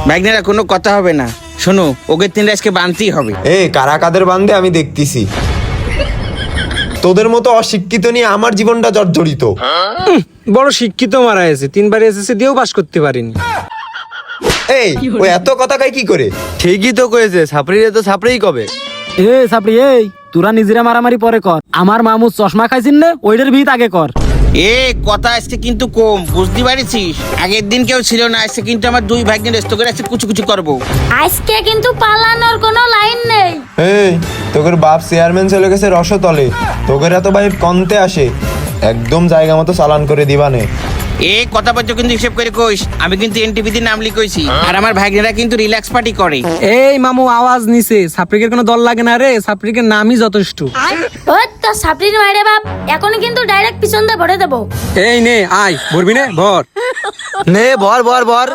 ভাগ্নেরা কোনো কথা হবে না, শোনো ওকে তিনটা আজকে বানতেই হবে। কারা কাদের বান্ধে আমি দেখতেছি। তোদের মতো অশিক্ষিত নিয়ে আমার জীবনটা জর্জরিত। বড় শিক্ষিত মারা গেছে, 3বার এসএসসি দিয়েও পাস করতে পারিনি। ও এত কথা কয় কি করে? ঠিকই তো কয়েছে, সাপড়িরে তো সাপড়েই কবে। সাপড়ি তোরা নিজেরা মারামারি পরে কর, আমার মামুর চশমা খাইছিন না ওইটার ভিত আগে কর। কথা আজকে কিন্তু কম, বুঝতে পারিস? আগের দিন কেউ ছিল না, আজকে কিন্তু আমার দুই ভাগ্নের রেস্ট করে আজকে কুচি করবো। আজকে কিন্তু পালানোর কোনো লাইন নেই। তোদের বাপ চেয়ারম্যান চলে গেছে রসতলে, তোদের এত ভাই কনতে আসে, একদম জায়গা মতো চালান করে দিবানে। কথা বলছো কিন্তু হিসেব করে কইস, আমি কিন্তু এনটিভিতে নাম লিখইছি, আর আমার ভাগ্নেরা কিন্তু রিল্যাক্স পার্টি করে। মামু আওয়াজ নিছে, সাপড়িকের কোনো দল লাগে না রে, সাপড়িকের নামই যথেষ্ট। ওই তো সাপড়ির মাইরে বাপ, এখন কিন্তু ডাইরেক্ট পিছন দিয়ে ভরে দেবো। নে আয় ভরবি নে ভর। নে ভর ভর ভর।